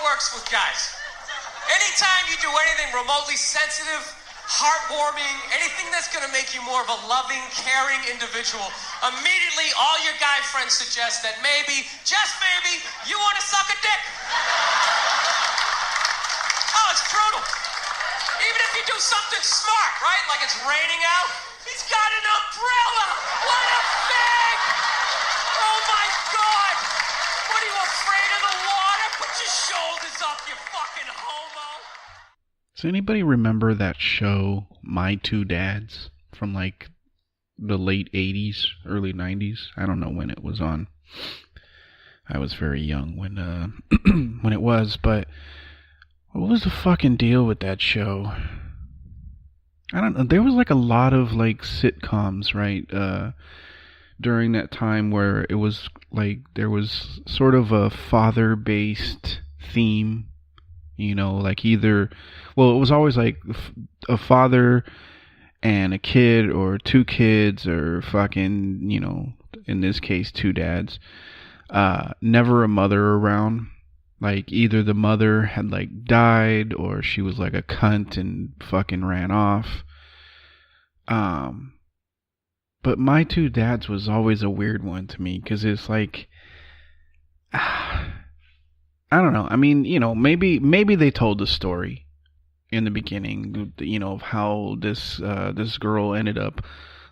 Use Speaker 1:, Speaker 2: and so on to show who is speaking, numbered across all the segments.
Speaker 1: works with guys. Anytime you do anything remotely sensitive, heartwarming, anything that's going to make you more of a loving, caring individual, immediately all your guy friends suggest that maybe, just maybe, you want to suck a dick. Oh, it's brutal. Even if you do something smart, right? Like it's raining out, he's got an umbrella. What a fag! Oh my God! What are you, afraid of the water? Put your shoulders up, you fucking homo.
Speaker 2: Does anybody remember that show, My Two Dads, from like the late 80s, early 90s? I don't know when it was on. I was very young when when it was, but what was the fucking deal with that show? I don't know. There was like a lot of like sitcoms, right? During that time where it was like there was sort of a father-based theme. You know, like either, well, it was always like a father and a kid or two kids or fucking, you know, in this case, two dads. Never a mother around. Like either the mother had like died or she was like a cunt and fucking ran off. But My Two Dads was always a weird one to me because it's like, I don't know. I mean, you know, maybe they told the story in the beginning, you know, of how this girl ended up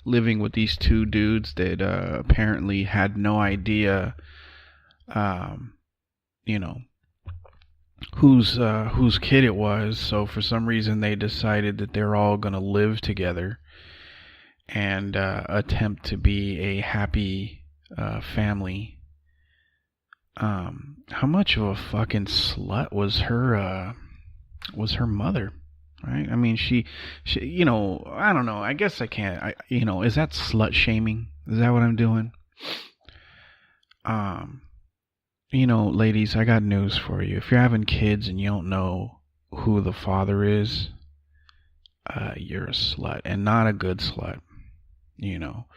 Speaker 2: living with these two dudes that apparently had no idea, you know, whose kid it was. So for some reason they decided that they're all gonna live together and attempt to be a happy family. How much of a fucking slut was her mother, right? I mean, she, you know, I don't know. I guess I can't, you know, is that slut shaming? Is that what I'm doing? You know, ladies, I got news for you. If you're having kids and you don't know who the father is, you're a slut and not a good slut, you know.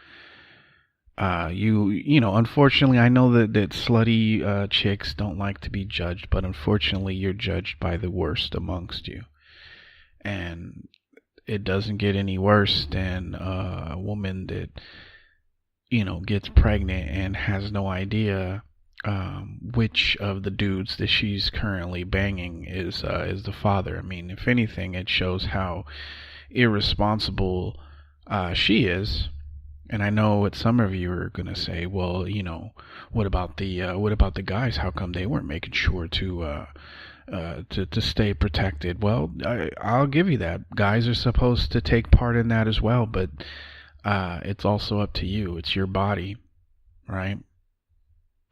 Speaker 2: You know, unfortunately, I know that slutty chicks don't like to be judged, but unfortunately, you're judged by the worst amongst you. And it doesn't get any worse than a woman that, you know, gets pregnant and has no idea which of the dudes that she's currently banging is the father. I mean, if anything, it shows how irresponsible she is. And I know what some of you are gonna say. Well, you know, what about the guys? How come they weren't making sure to stay protected? Well, I'll give you that. Guys are supposed to take part in that as well, but it's also up to you. It's your body, right?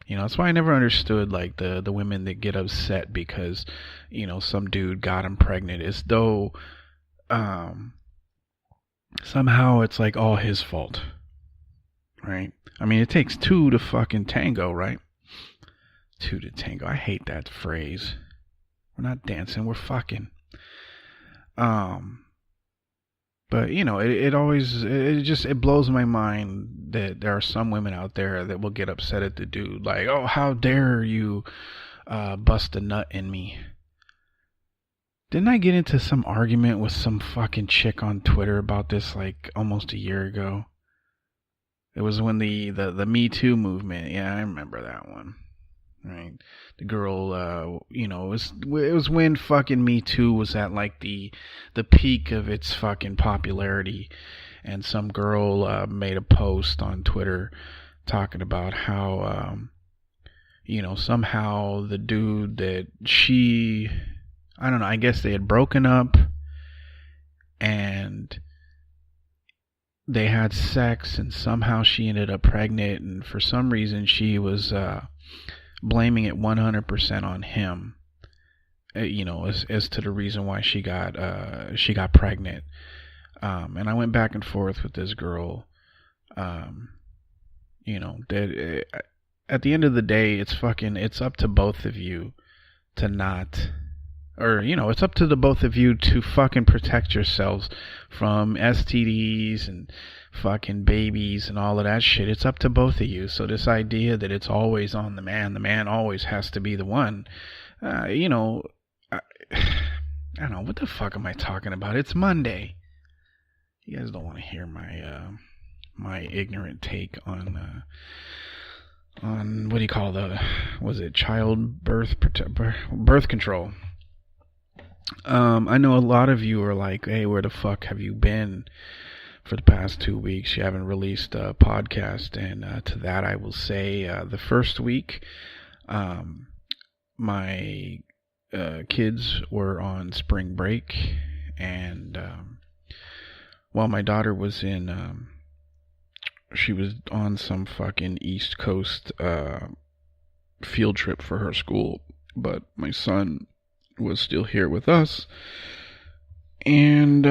Speaker 2: You know, that's why I never understood like the women that get upset because, you know, some dude got them pregnant, as though somehow it's like all his fault. Right? I mean, it takes two to fucking tango, right? Two to tango. I hate that phrase. We're not dancing, we're fucking. But you know, it blows my mind that there are some women out there that will get upset at the dude, like, oh, how dare you bust a nut in me. Didn't I get into some argument with some fucking chick on Twitter about this like almost a year ago? It was when the Me Too movement. Yeah, I remember that one. Right, the girl. You know, it was when fucking Me Too was at like the peak of its fucking popularity, and some girl made a post on Twitter talking about how you know, somehow the dude that she, I don't know, I guess they had broken up and they had sex and somehow she ended up pregnant, and for some reason she was blaming it 100% on him, you know, as to the reason why she got pregnant. And I went back and forth with this girl, you know, that at the end of the day, it's up to both of you to not, or, you know, it's up to the both of you to fucking protect yourselves from STDs and fucking babies and all of that shit. It's up to both of you. So this idea that it's always on the man always has to be the one, You know, I, I don't know, what the fuck am I talking about? It's Monday. You guys don't want to hear my ignorant take on what do you call was it birth control? I know a lot of you are like, hey, where the fuck have you been for the past 2 weeks? You haven't released a podcast, and to that I will say, the first week, my kids were on spring break, and while my daughter was she was on some fucking East Coast field trip for her school, but my son was still here with us, and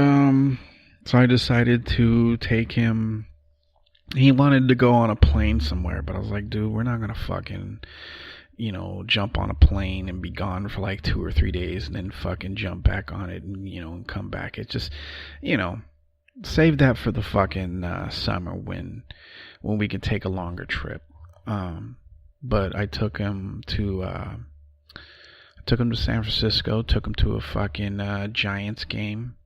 Speaker 2: so I decided to take him. He wanted to go on a plane somewhere, but I was like, dude, we're not gonna fucking, jump on a plane and be gone for like 2 or 3 days and then fucking jump back on it and, and come back. It's just, save that for the fucking summer when we can take a longer trip. But I took him to San Francisco, took him to a fucking Giants game.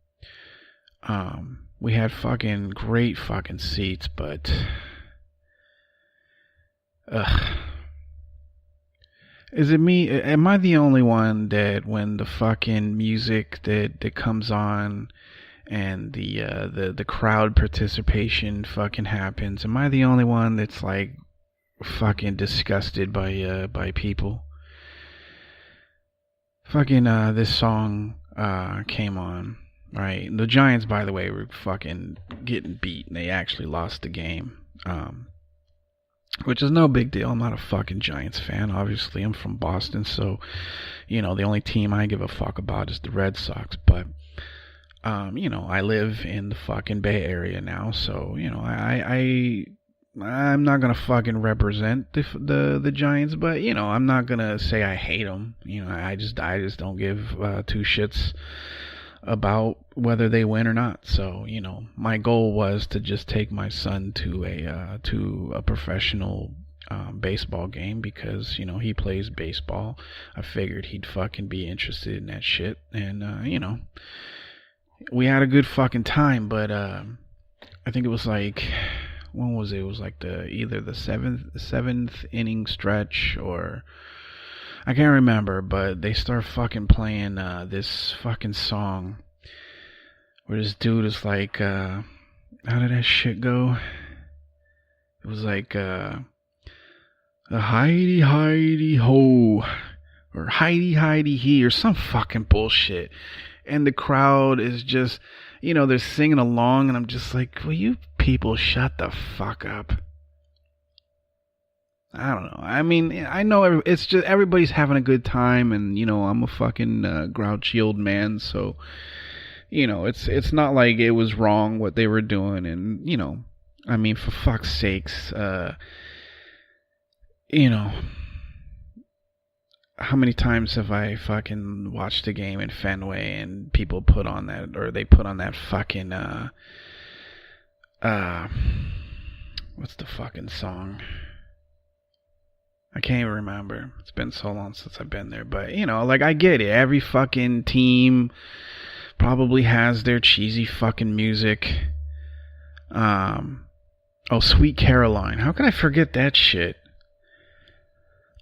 Speaker 2: We had fucking great fucking seats, but is it me? Am I the only one that when the fucking music that comes on and the crowd participation fucking happens, am I the only one that's like fucking disgusted by people? Fucking this song came on, right? The Giants, by the way, were fucking getting beat, and they actually lost the game. Which is no big deal. I'm not a fucking Giants fan. Obviously, I'm from Boston, so, the only team I give a fuck about is the Red Sox. But, I live in the fucking Bay Area now, so, I'm not gonna fucking represent the Giants, but, I'm not gonna say I hate them. I just don't give two shits about whether they win or not. So, my goal was to just take my son to a professional baseball game because, he plays baseball. I figured he'd fucking be interested in that shit. And, we had a good fucking time, but I think it was like, when was it? It was like either the seventh inning stretch, or I can't remember, but they start fucking playing this fucking song where this dude is like, how did that shit go? It was like, a Heidi Heidi Ho, or Heidi Heidi He, or some fucking bullshit. And the crowd is just, they're singing along, and I'm just like, will you people shut the fuck up? I don't know. I mean, I know it's just everybody's having a good time, and I'm a fucking grouchy old man, so it's not like it was wrong what they were doing, and I mean, for fuck's sakes, how many times have I fucking watched a game in Fenway and people put on that, or they put on that fucking what's the fucking song? I can't even remember. It's been so long since I've been there. But, like, I get it. Every fucking team probably has their cheesy fucking music. Oh, Sweet Caroline. How could I forget that shit?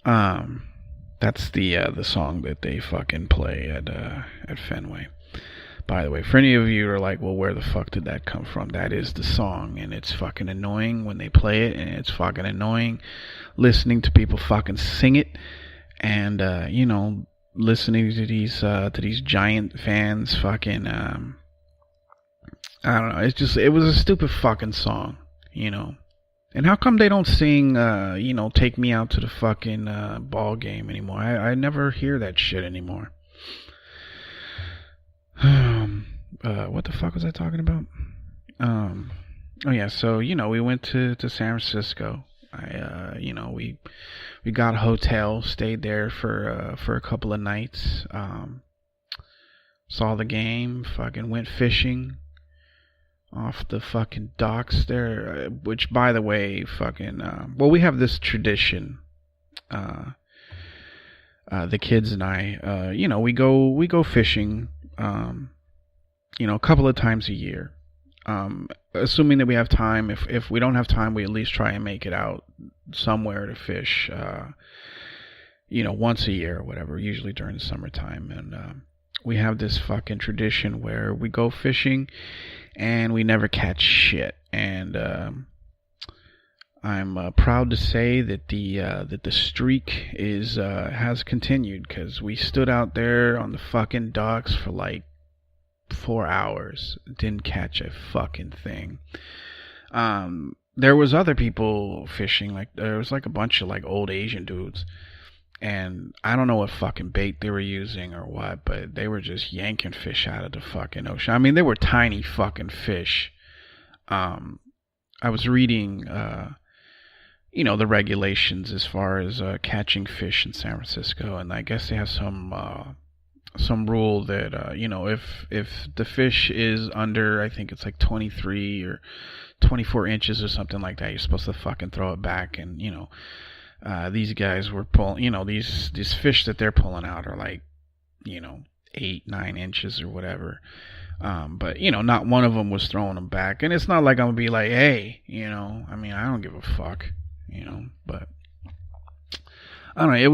Speaker 2: That's the song that they fucking play at Fenway. By the way, for any of you who are like, well, where the fuck did that come from? That is the song, and it's fucking annoying when they play it, and it's fucking annoying listening to people fucking sing it, and listening to these Giant fans fucking I don't know. It was a stupid fucking song, And how come they don't sing, Take Me Out to the fucking ball game anymore? I never hear that shit anymore. What the fuck was I talking about? Oh yeah, so we went to San Francisco. We got a hotel, stayed there for a couple of nights. Saw the game, fucking went fishing off the fucking docks there, which, by the way, fucking we have this tradition the kids and I, we go fishing, a couple of times a year. Assuming that we have time. If we don't have time, we at least try and make it out somewhere to fish. Once a year or whatever. Usually during the summertime, and we have this fucking tradition where we go fishing and we never catch shit. And I'm proud to say that the streak has continued, because we stood out there on the fucking docks for like 4 hours, didn't catch a fucking thing. There was other people fishing, like there was like a bunch of like old Asian dudes, and I don't know what fucking bait they were using or what, but they were just yanking fish out of the fucking ocean. I mean, they were tiny fucking fish. I was reading the regulations as far as catching fish in San Francisco, and I guess they have some rule that if the fish is under, I think it's like 23 or 24 inches or something like that, you're supposed to fucking throw it back. And these guys were pulling, these fish that they're pulling out are like 8-9 inches or whatever. But not one of them was throwing them back. And it's not like I'm gonna be like, hey, I mean, I don't give a fuck, but I don't know. It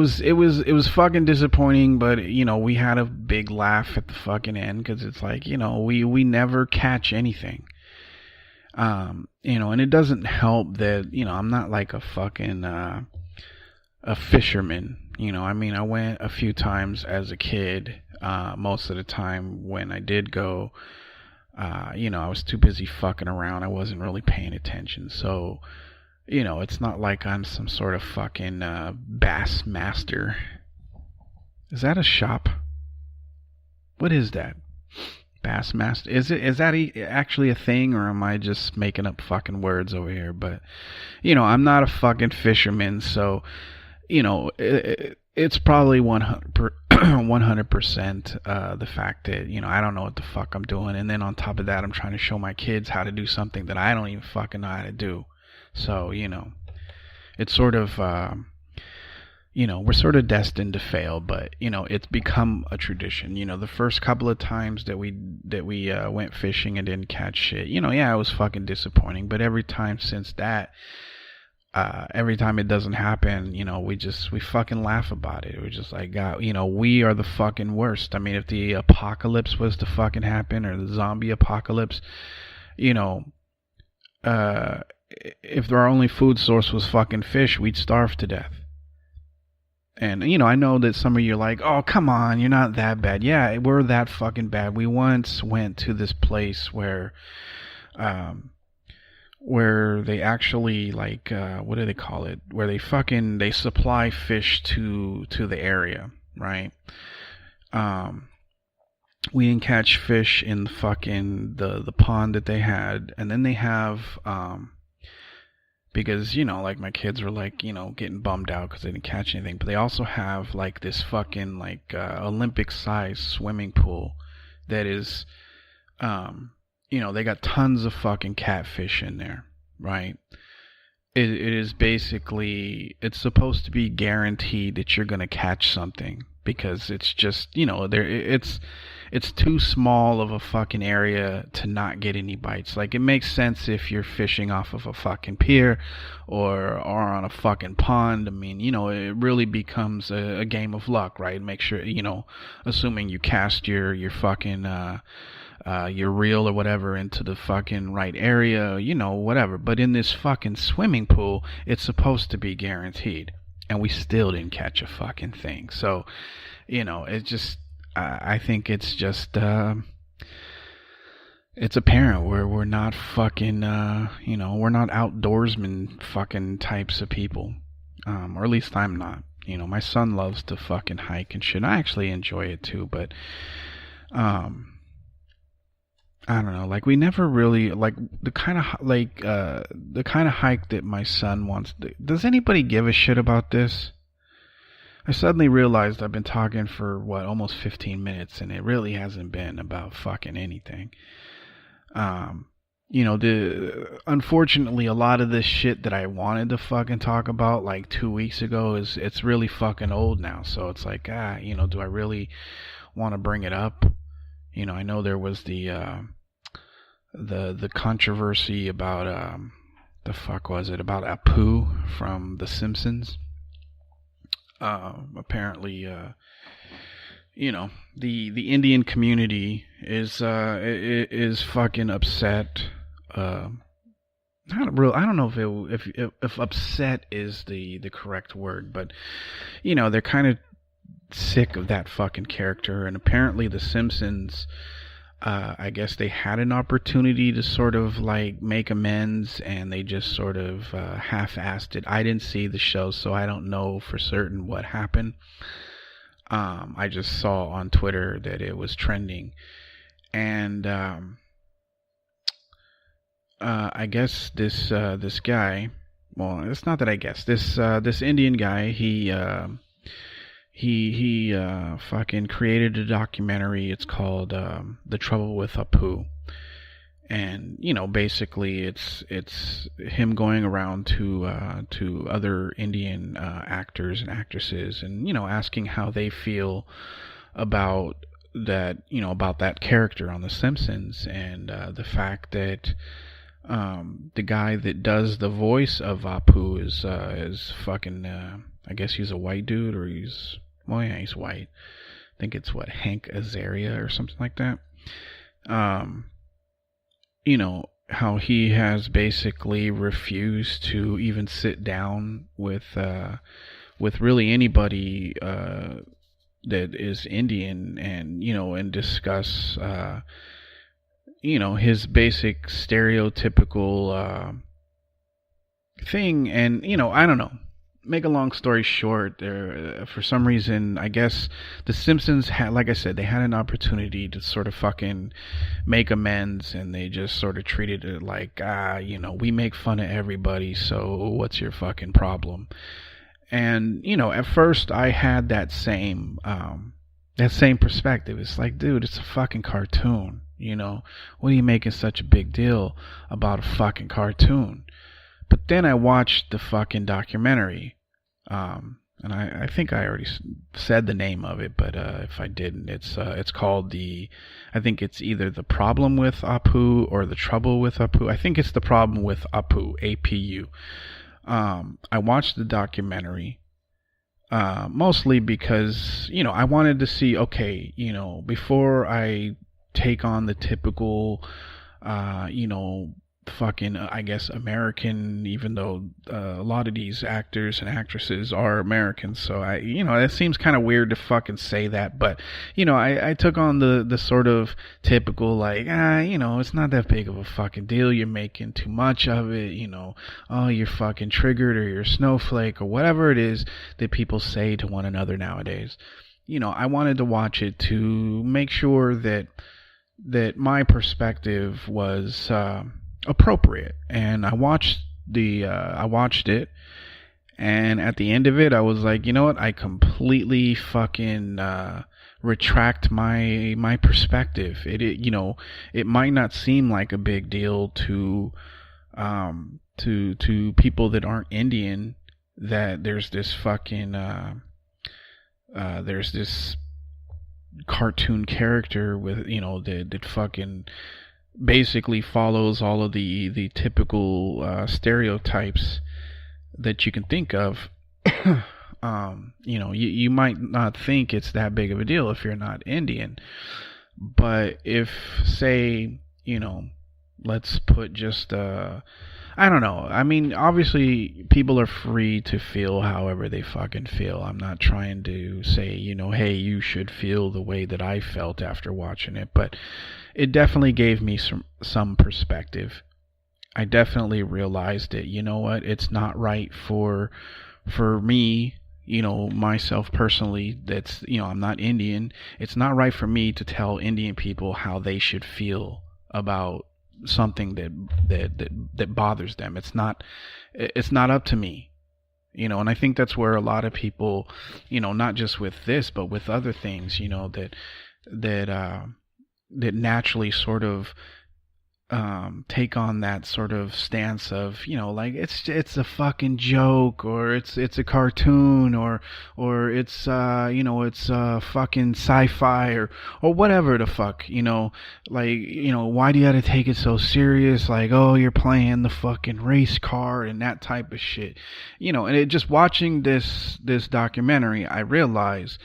Speaker 2: was fucking disappointing, but we had a big laugh at the fucking end, because it's like, we never catch anything. And it doesn't help that I'm not like a fucking a fisherman. I mean, I went a few times as a kid. Most of the time when I did go, I was too busy fucking around. I wasn't really paying attention. So it's not like I'm some sort of fucking bass master. Is that a shop? What is that? Bass master? Is that actually a thing, or am I just making up fucking words over here? But I'm not a fucking fisherman, so it's probably 100% the fact that I don't know what the fuck I'm doing, and then on top of that, I'm trying to show my kids how to do something that I don't even fucking know how to do. So, it's sort of, we're sort of destined to fail, but, it's become a tradition. The first couple of times that we went fishing and didn't catch shit, it was fucking disappointing. But every time since that, every time it doesn't happen, we fucking laugh about it. We're just like, God, we are the fucking worst. I mean, if the apocalypse was to fucking happen, or the zombie apocalypse, if our only food source was fucking fish, we'd starve to death. And, I know that some of you are like, oh, come on, you're not that bad. Yeah, we're that fucking bad. We once went to this place where they actually, like, what do they call it? Where they supply fish to the area, right? We didn't catch fish in the fucking, the pond that they had. And then they have, because, like my kids were like, getting bummed out because they didn't catch anything. But they also have like this fucking like Olympic size swimming pool that is, they got tons of fucking catfish in there, right? It is basically, it's supposed to be guaranteed that you're going to catch something, because it's just, it's too small of a fucking area to not get any bites. Like, it makes sense if you're fishing off of a fucking pier or on a fucking pond. I mean, it really becomes a game of luck, right? Make sure, assuming you cast your fucking your reel or whatever into the fucking right area, whatever. But in this fucking swimming pool, it's supposed to be guaranteed, and we still didn't catch a fucking thing. So, it's just, I think it's just, it's apparent we're not fucking, we're not outdoorsman fucking types of people, or at least I'm not. My son loves to fucking hike and shit. I actually enjoy it too, but, I don't know, like, we never really, like, the kind of hike that my son wants. Does anybody give a shit about this? I suddenly realized I've been talking for, almost 15 minutes, and it really hasn't been about fucking anything. unfortunately, a lot of this shit that I wanted to fucking talk about like 2 weeks ago it's really fucking old now. So it's like, do I really want to bring it up? I know there was the controversy about the fuck was it about Apu from The Simpsons. Apparently, the Indian community is fucking upset. Not real. I don't know if upset is the correct word, but they're kind of sick of that fucking character, and apparently The Simpsons. I guess they had an opportunity to sort of like make amends, and they just sort of half-assed it. I didn't see the show, so I don't know for certain what happened. I just saw on Twitter that it was trending, and I guess this guy. Well, it's not that I guess this Indian guy. He fucking created a documentary. It's called The Trouble with Apu, and basically it's him going around to other Indian actors and actresses, and asking how they feel about that character on The Simpsons, and the fact that the guy that does the voice of Apu is fucking I guess he's a white dude, or he's white. I think it's Hank Azaria or something like that. How he has basically refused to even sit down with really anybody that is Indian, and discuss his basic stereotypical thing. And I don't know, make a long story short, there for some reason, I guess The Simpsons had, like I said, they had an opportunity to sort of fucking make amends, and they just sort of treated it like, we make fun of everybody, so what's your fucking problem? And at first I had that same perspective. It's like, dude, it's a fucking cartoon. What are you making such a big deal about a fucking cartoon? But then I watched the fucking documentary, and I think I already said the name of it, but if I didn't, it's called I think it's either The Problem With Apu or The Trouble With Apu. I think it's The Problem With Apu, APU. I watched the documentary, mostly because, I wanted to see, okay, before I take on the typical, fucking, I guess, American, even though a lot of these actors and actresses are Americans, so it seems kind of weird to fucking say that, but I took on the sort of typical, like, it's not that big of a fucking deal, you're making too much of it, oh, you're fucking triggered, or you're a snowflake, or whatever it is that people say to one another nowadays. I wanted to watch it to make sure that my perspective was appropriate, and I watched it, and at the end of it I was like, you know what, I completely fucking retract my perspective. It might not seem like a big deal to people that aren't Indian, that there's this fucking there's this cartoon character with that fucking basically follows all of the typical stereotypes that you can think of. You might not think it's that big of a deal if you're not Indian, but if, say, let's put just I don't know. I mean, obviously, people are free to feel however they fucking feel. I'm not trying to say, hey, you should feel the way that I felt after watching it, but it definitely gave me some perspective. I definitely realized that, what, it's not right for me, myself personally, that's, I'm not Indian. It's not right for me to tell Indian people how they should feel about something that bothers them. It's not up to me, and I think that's where a lot of people, not just with this, but with other things, that naturally sort of take on that sort of stance of, like it's a fucking joke, or it's a cartoon, or it's it's fucking sci-fi, or whatever the fuck, like, why do you gotta take it so serious, like, oh, you're playing the fucking race car and that type of shit, and it just watching this documentary, I realized,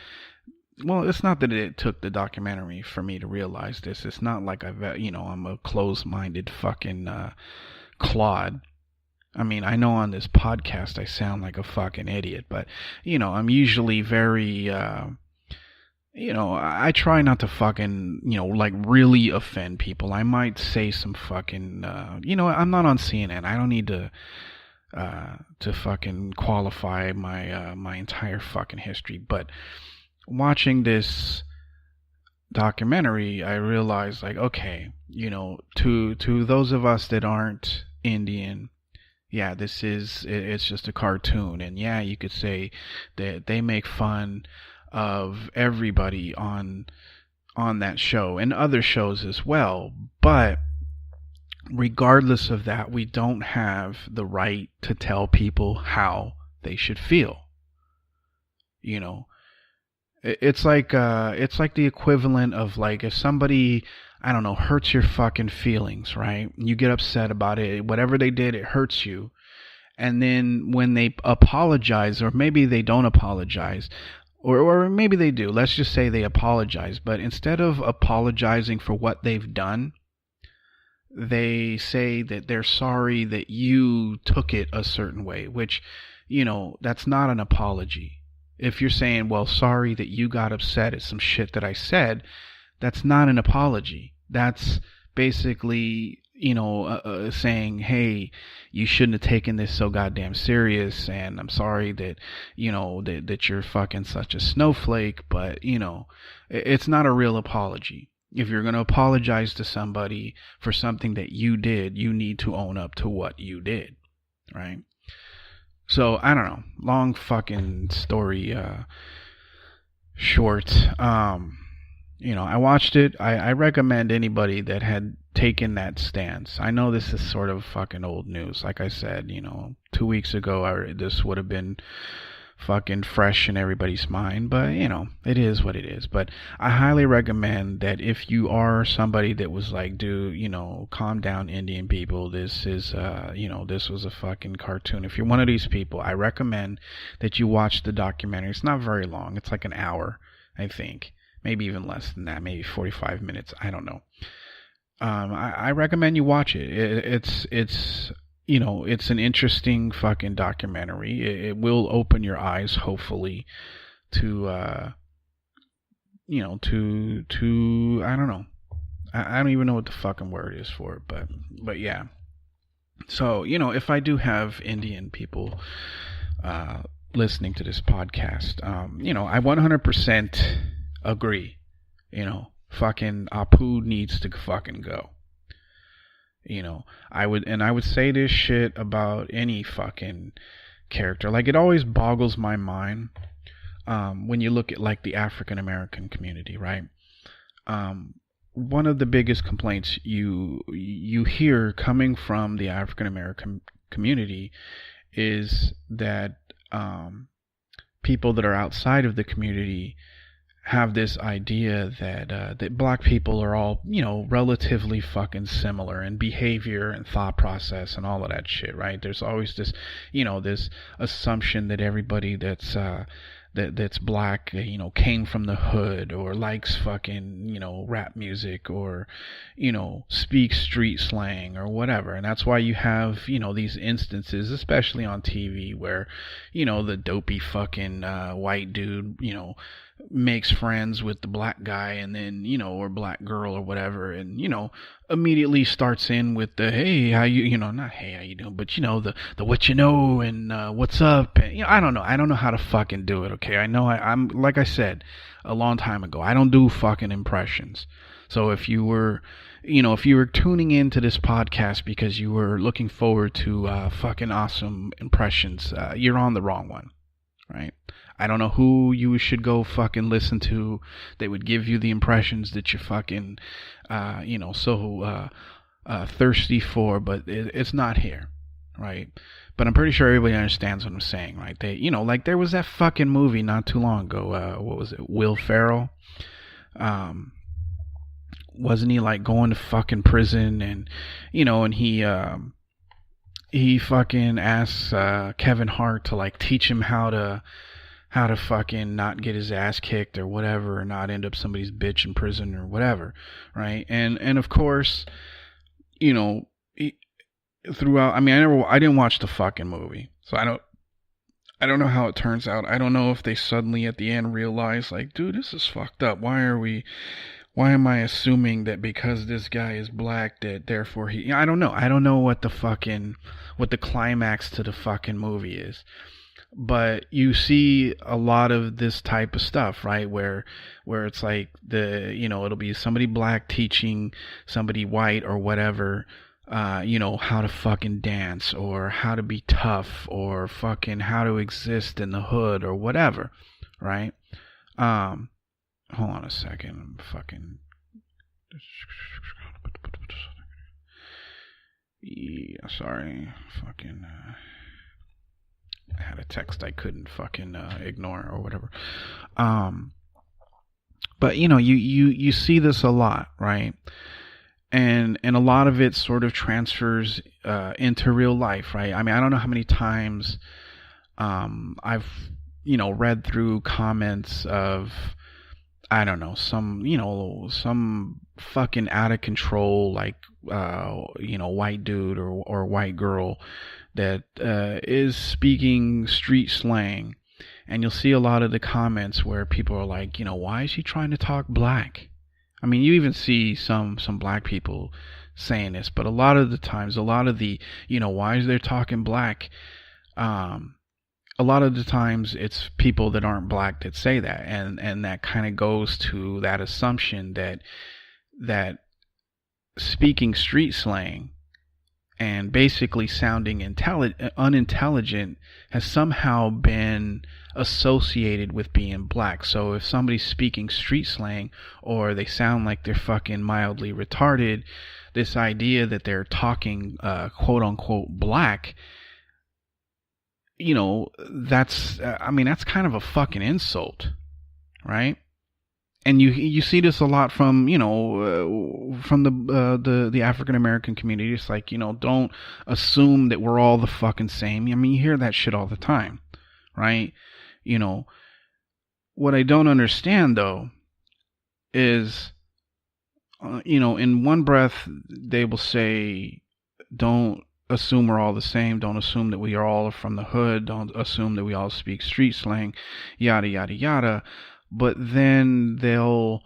Speaker 2: well, it's not that it took the documentary for me to realize this. It's not like I'm a closed-minded fucking clod. I mean, I know on this podcast I sound like a fucking idiot, but, I'm usually very, I try not to fucking, like really offend people. I might say some fucking, I'm not on CNN. I don't need to fucking qualify my my entire fucking history, but watching this documentary, I realized, like, okay, to those of us that aren't Indian, yeah, it's just a cartoon, and yeah, you could say that they make fun of everybody on that show and other shows as well, but regardless of that, we don't have the right to tell people how they should feel. It's like the equivalent of, like, if somebody, I don't know, hurts your fucking feelings, right? You get upset about it, whatever they did, it hurts you. And then when they apologize, or maybe they don't apologize, or maybe they do, let's just say they apologize, but instead of apologizing for what they've done, they say that they're sorry that you took it a certain way, which, that's not an apology. If you're saying, well, sorry that you got upset at some shit that I said, that's not an apology. That's basically, saying, hey, you shouldn't have taken this so goddamn serious, and I'm sorry that, that you're fucking such a snowflake, but, it's not a real apology. If you're going to apologize to somebody for something that you did, you need to own up to what you did, right? So, I don't know. Long fucking story short. I watched it. I recommend anybody that had taken that stance. I know this is sort of fucking old news. Like I said, 2 weeks ago, this would have been fucking fresh in everybody's mind, but it is what it is. But I highly recommend that if you are somebody that was like, dude, calm down, Indian people, this is this was a fucking cartoon. If you're one of these people, I recommend that you watch the documentary. It's not very long. It's like an hour, I think, maybe even less than that, maybe 45 minutes, I don't know. I recommend you watch it. It's an interesting fucking documentary. It will open your eyes, hopefully, to, to, I don't know. I don't even know what the fucking word is for it, but yeah. So, if I do have Indian people, listening to this podcast, I 100% agree. Fucking Apu needs to fucking go. I would say this shit about any fucking character. Like, it always boggles my mind when you look at, like, the African American community, right? One of the biggest complaints you hear coming from the African American community is that people that are outside of the community have this idea that black people are all, relatively fucking similar in behavior and thought process and all of that shit, right? There's always this, this assumption that everybody that's black, came from the hood, or likes fucking, rap music, or, speaks street slang or whatever. And that's why you have, these instances, especially on TV, where, the dopey fucking white dude, makes friends with the black guy, and then, or black girl or whatever, and, immediately starts in with the, hey, how you, not hey, how you doing, but, the what and what's up, and, I don't know how to fucking do it, okay? I know I'm, like I said a long time ago, I don't do fucking impressions. So if you were tuning into this podcast because you were looking forward to fucking awesome impressions, you're on the wrong one, right? I don't know who you should go fucking listen to that would give you the impressions that you're fucking, so thirsty for, but it's not here, right? But I'm pretty sure everybody understands what I'm saying, right? They, like there was that fucking movie not too long ago. What was it? Will Ferrell. Um, wasn't he like going to fucking prison and, and he fucking asks Kevin Hart to like teach him how to fucking not get his ass kicked or whatever, or not end up somebody's bitch in prison or whatever, right? And of course, you know, throughout, I mean, I didn't watch the fucking movie, so I don't know how it turns out. I don't know if they suddenly at the end realize like, dude, this is fucked up. Why am I assuming that because this guy is black that therefore he, I don't know. I don't know what the climax to the fucking movie is. But you see a lot of this type of stuff, right? Where it's like it'll be somebody black teaching somebody white or whatever, how to fucking dance or how to be tough or fucking how to exist in the hood or whatever, right? Hold on a second. I'm fucking. Yeah, sorry. Fucking. I had a text I couldn't fucking ignore or whatever. But you see this a lot, right? And a lot of it sort of transfers into real life, right? I mean, I don't know how many times I've read through comments of, I don't know, some fucking out of control like white dude or white girl that is speaking street slang, and you'll see a lot of the comments where people are like, why is she trying to talk black? I mean, you even see some black people saying this, but a lot of the times, a lot of the, why is they talking black? A lot of the times it's people that aren't black that say that, and that kind of goes to that assumption that speaking street slang and basically sounding unintelligent has somehow been associated with being black. So if somebody's speaking street slang or they sound like they're fucking mildly retarded, this idea that they're talking quote unquote black, that's that's kind of a fucking insult, right? And you see this a lot from from the African American community. It's like, don't assume that we're all the fucking same. I mean, you hear that shit all the time, right? What I don't understand though is in one breath they will say, don't assume we're all the same, don't assume that we are all from the hood, don't assume that we all speak street slang, yada yada yada. But then they'll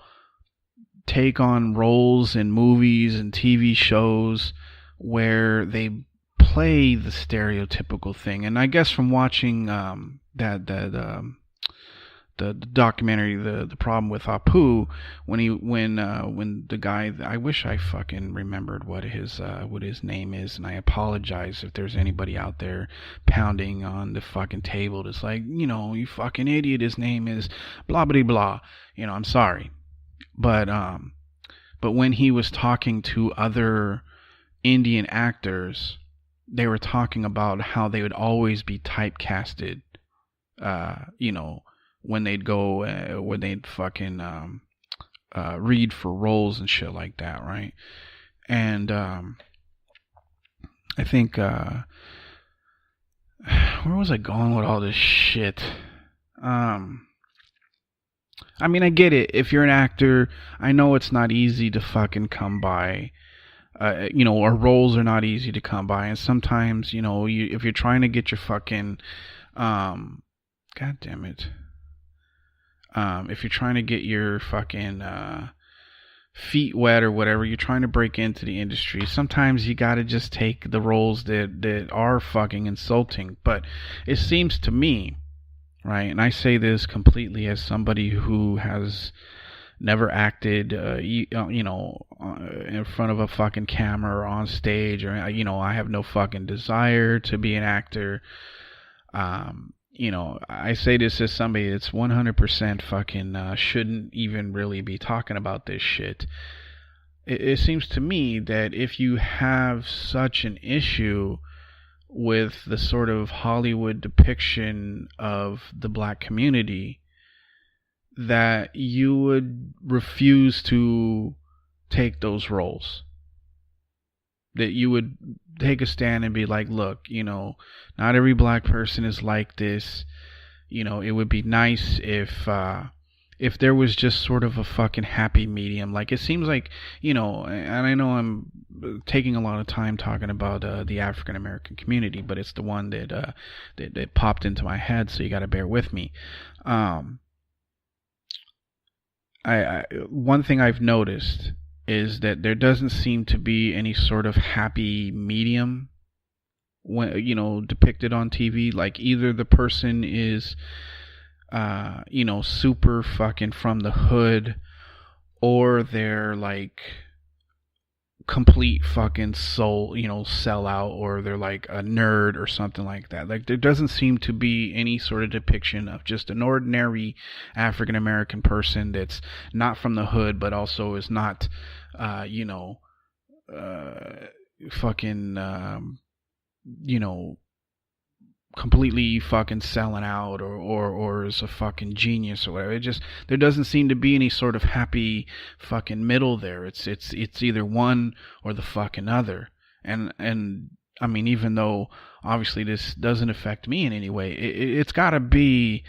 Speaker 2: take on roles in movies and TV shows where they play the stereotypical thing. And I guess from watching the documentary, the Problem With Apu, when the guy, I wish I fucking remembered what his name is, and I apologize if there's anybody out there pounding on the fucking table that's like, you fucking idiot, his name is blah blah blah. I'm sorry, but when he was talking to other Indian actors, they were talking about how they would always be typecasted, when they'd go, when they'd fucking read for roles and shit like that, right? And I think, where was I going with all this shit? I mean, I get it. If you're an actor, I know it's not easy to fucking come by. Or roles are not easy to come by, and sometimes, if you're trying to get your fucking, god damn it. If you're trying to get your fucking feet wet or whatever, you're trying to break into the industry, sometimes you gotta just take the roles that are fucking insulting. But it seems to me, right, and I say this completely as somebody who has never acted, in front of a fucking camera or on stage, or, I have no fucking desire to be an actor. I say this as somebody that's 100% fucking shouldn't even really be talking about this shit. it seems to me that if you have such an issue with the sort of Hollywood depiction of the black community, that you would refuse to take those roles. That you would take a stand and be like, look, not every black person is like this. It would be nice if there was just sort of a fucking happy medium. Like, it seems like, and I know I'm taking a lot of time talking about the African American community, but it's the one that popped into my head, so you got to bear with me. One thing I've noticed is that there doesn't seem to be any sort of happy medium when depicted on TV. Like, either the person is super fucking from the hood, or they're like complete fucking sellout, or they're like a nerd or something like that. Like, there doesn't seem to be any sort of depiction of just an ordinary African American person that's not from the hood, but also is not completely fucking selling out, or is a fucking genius or whatever. There doesn't seem to be any sort of happy fucking middle there. It's either one or the fucking other. And I mean, even though obviously this doesn't affect me in any way, it's gotta be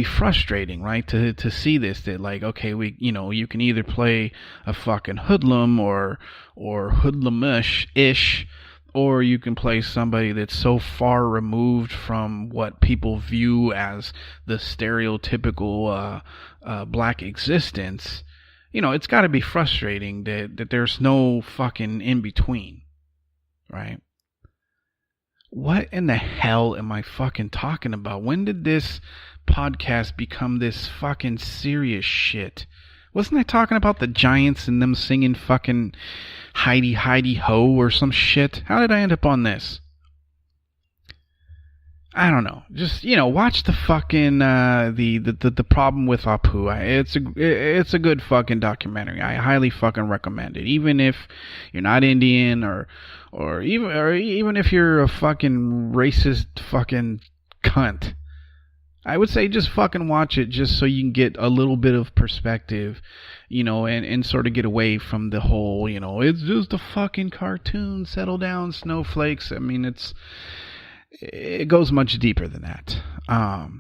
Speaker 2: frustrating, right? To see this, that like, okay, you can either play a fucking hoodlum or hoodlumish-ish, or you can play somebody that's so far removed from what people view as the stereotypical black existence. It's got to be frustrating that there's no fucking in between, right? What in the hell am I fucking talking about? When did this podcast become this fucking serious shit? Wasn't I talking about the Giants and them singing fucking Heidi Heidi Ho or some shit? How did I end up on this? I don't know. Just, watch the fucking the Problem With Apu. It's a good fucking documentary. I highly fucking recommend it. Even if you're not Indian, or even if you're a fucking racist fucking cunt, I would say just fucking watch it, just so you can get a little bit of perspective, and sort of get away from the whole, it's just a fucking cartoon, settle down, snowflakes. I mean, it goes much deeper than that. I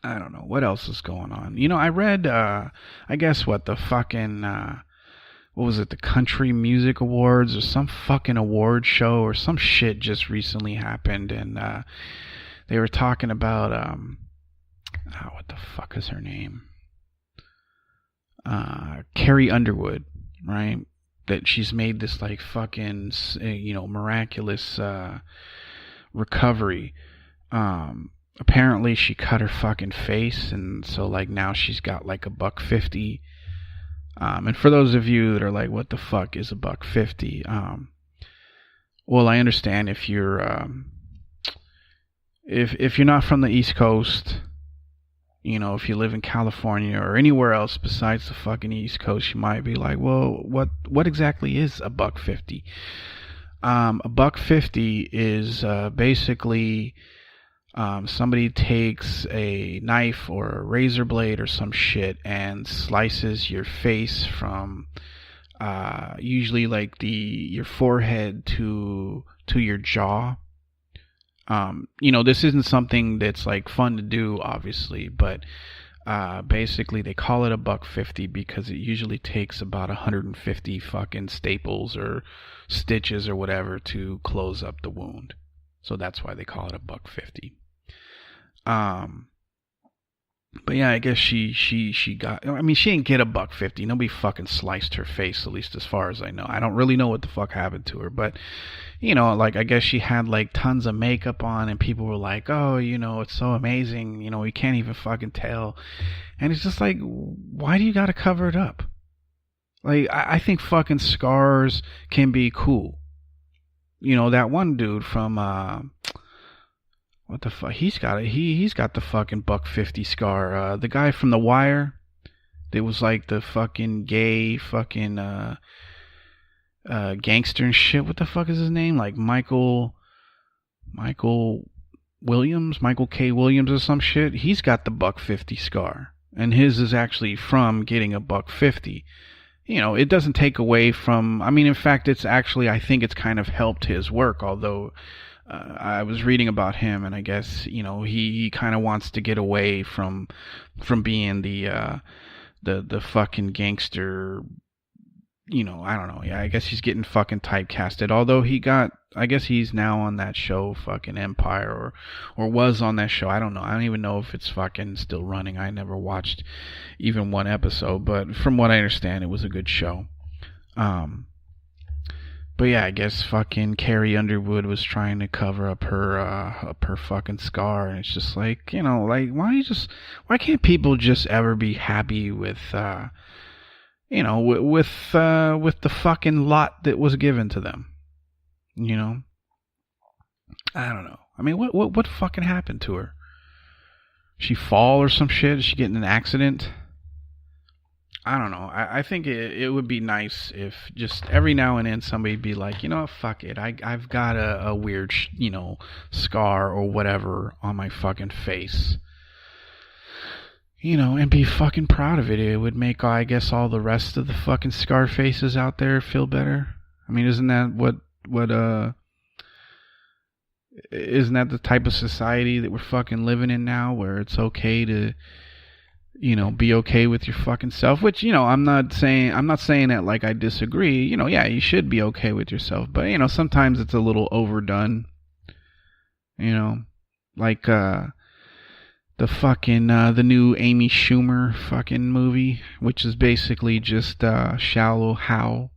Speaker 2: don't know. What else is going on? I read, I guess the fucking, what was it, the Country Music Awards or some fucking award show or some shit just recently happened, and, they were talking about, what the fuck is her name? Carrie Underwood, right? That she's made this like fucking, miraculous recovery. Apparently she cut her fucking face, and so like now she's got like $150. And for those of you that are like, what the fuck is $150? Well, I understand if you're if you're not from the East Coast, if you live in California or anywhere else besides the fucking East Coast, you might be like, well, what exactly is $150? $150 is basically somebody takes a knife or a razor blade or some shit and slices your face from usually like your forehead to your jaw. This isn't something that's like fun to do, obviously, but basically they call it $150 because it usually takes about 150 fucking staples or stitches or whatever to close up the wound. So that's why they call it $150. But yeah, I guess she got, I mean, she didn't get $150. Nobody fucking sliced her face, at least as far as I know. I don't really know what the fuck happened to her, but like, I guess she had like tons of makeup on, and people were like, oh, it's so amazing, we can't even fucking tell. And it's just like, why do you gotta cover it up? Like, I think fucking scars can be cool. That one dude from what the fuck? He's got the fucking $150 scar. The guy from The Wire, It was like the fucking gay fucking gangster and shit. What the fuck is his name? Like Michael Williams, Michael K. Williams or some shit. He's got the $150 scar, and his is actually from getting a $150. It doesn't take away from. I mean, in fact, it's actually, I think it's kind of helped his work. Although I was reading about him, and I guess he kind of wants to get away from being the fucking gangster. I don't know. Yeah, I guess he's getting fucking typecasted. Although I guess he's now on that show, fucking Empire, or was on that show. I don't know. I don't even know if it's fucking still running. I never watched even one episode, but from what I understand, it was a good show. But yeah, I guess fucking Carrie Underwood was trying to cover up her fucking scar, and it's just like, like why can't people just ever be happy with with the fucking lot that was given to them? I don't know. I mean, what fucking happened to her? She fall or some shit? Did she get in an accident? I don't know. I think it would be nice if just every now and then somebody'd be like, fuck it. I've got a weird, scar or whatever on my fucking face. And be fucking proud of it. It would make, I guess, all the rest of the fucking scar faces out there feel better. I mean, isn't that isn't that the type of society that we're fucking living in now, where it's okay to, be okay with your fucking self? Which, I'm not saying that like I disagree. Yeah, you should be okay with yourself, but sometimes it's a little overdone. Like the fucking the new Amy Schumer fucking movie, which is basically just Shallow Hal,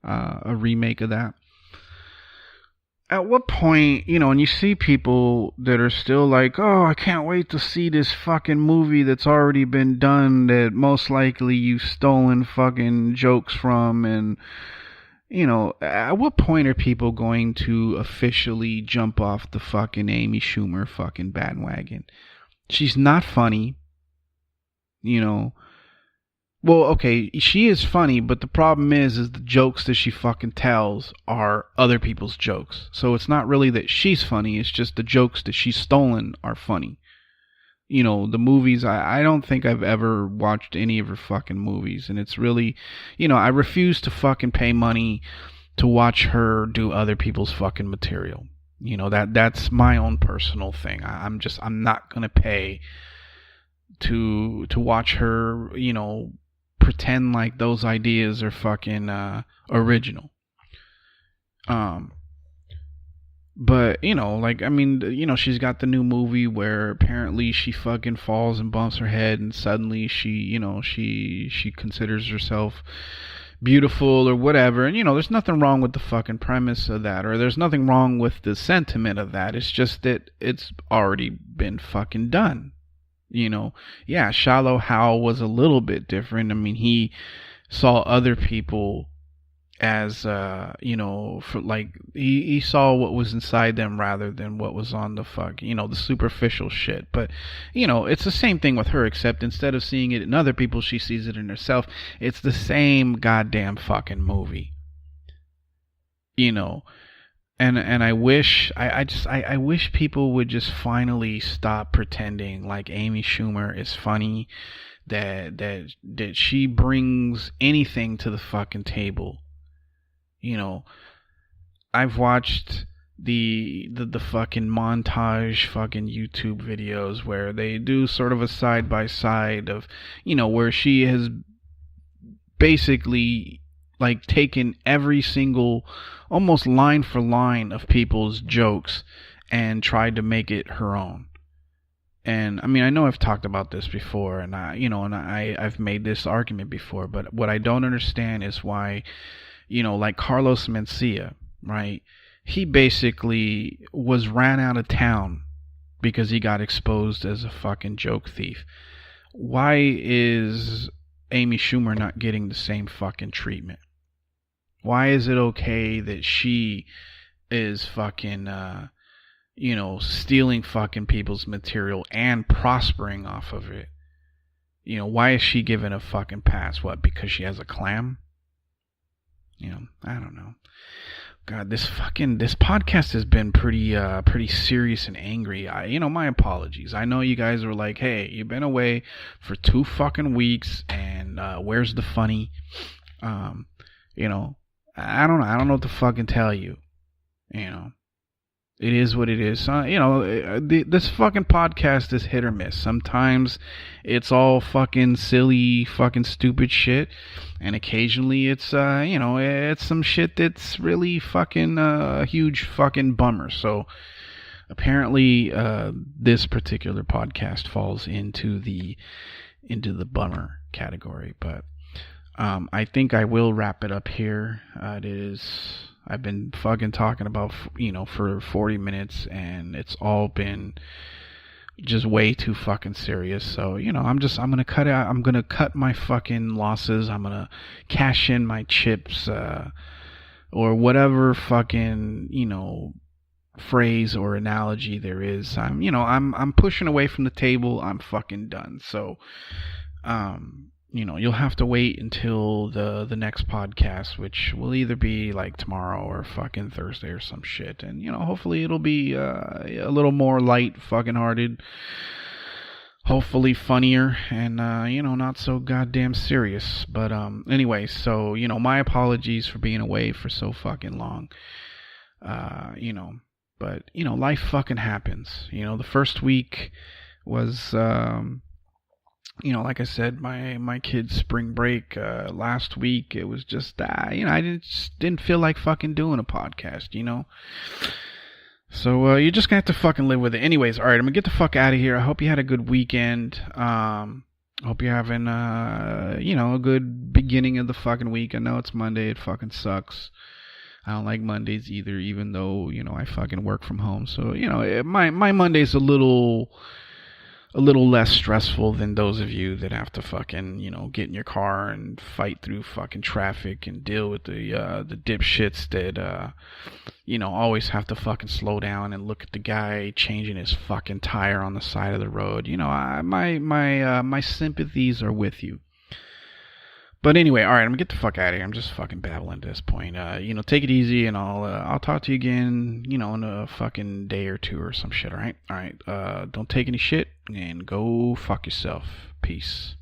Speaker 2: a remake of that. At what point, and you see people that are still like, oh, I can't wait to see this fucking movie that's already been done, that most likely you've stolen fucking jokes from, and, at what point are people going to officially jump off the fucking Amy Schumer fucking bandwagon? She's not funny, Well, okay, she is funny, but the problem is the jokes that she fucking tells are other people's jokes. So it's not really that she's funny, it's just the jokes that she's stolen are funny. The movies, I don't think I've ever watched any of her fucking movies, and it's really, I refuse to fucking pay money to watch her do other people's fucking material. That's my own personal thing. I'm not gonna pay to watch her, pretend like those ideas are fucking original. But like, I mean, she's got the new movie where apparently she fucking falls and bumps her head, and suddenly she considers herself beautiful or whatever. And there's nothing wrong with the fucking premise of that, or there's nothing wrong with the sentiment of that. It's just that it's already been fucking done. Yeah, Shallow Hal was a little bit different. I mean, he saw other people as, for like, he saw what was inside them rather than what was on the the superficial shit. But, it's the same thing with her, except instead of seeing it in other people, she sees it in herself. It's the same goddamn fucking movie. And I wish I wish people would just finally stop pretending like Amy Schumer is funny, that she brings anything to the fucking table. I've watched the fucking montage fucking YouTube videos where they do sort of a side by side of, where she has basically like taken every single, almost line for line, of people's jokes and tried to make it her own. And I mean, I know I've talked about this before, and I've made this argument before, but what I don't understand is why, like Carlos Mencia, right? He basically was ran out of town because he got exposed as a fucking joke thief. Why is Amy Schumer not getting the same fucking treatment? Why is it okay that she is fucking, stealing fucking people's material and prospering off of it? why is she given a fucking pass? What, because she has a clam? I don't know. God, this podcast has been pretty serious and angry. My apologies. I know you guys were like, hey, you've been away for 2 fucking weeks, and where's the funny? I don't know. I don't know what to fucking tell you. It is what it is. This fucking podcast is hit or miss. Sometimes it's all fucking silly, fucking stupid shit, and occasionally it's it's some shit that's really fucking a huge fucking bummer. So apparently, this particular podcast falls into the bummer category. But I think I will wrap it up here. I've been fucking talking about, for 40 minutes, and it's all been just way too fucking serious. So, I'm gonna cut out, I'm gonna cut my fucking losses. I'm gonna cash in my chips, or whatever fucking, phrase or analogy there is. I'm pushing away from the table. I'm fucking done. So, you'll have to wait until the next podcast, which will either be like tomorrow or fucking Thursday or some shit. And, hopefully it'll be a little more light fucking hearted. Hopefully funnier and, not so goddamn serious. But, anyway, so, my apologies for being away for so fucking long. But, life fucking happens. The first week was, like I said, my kids' spring break last week. It was just, I didn't feel like fucking doing a podcast, So you're just gonna have to fucking live with it. Anyways, all right, I'm gonna get the fuck out of here. I hope you had a good weekend. Hope you're having a good beginning of the fucking week. I know it's Monday. It fucking sucks. I don't like Mondays either, even though I fucking work from home. So my Monday's a little less stressful than those of you that have to fucking, get in your car and fight through fucking traffic and deal with the dipshits that, always have to fucking slow down and look at the guy changing his fucking tire on the side of the road. My sympathies are with you. But anyway, all right, I'm gonna get the fuck out of here. I'm just fucking babbling at this point. Take it easy, and I'll talk to you again, in a fucking day or two or some shit. All right. Don't take any shit, and go fuck yourself. Peace.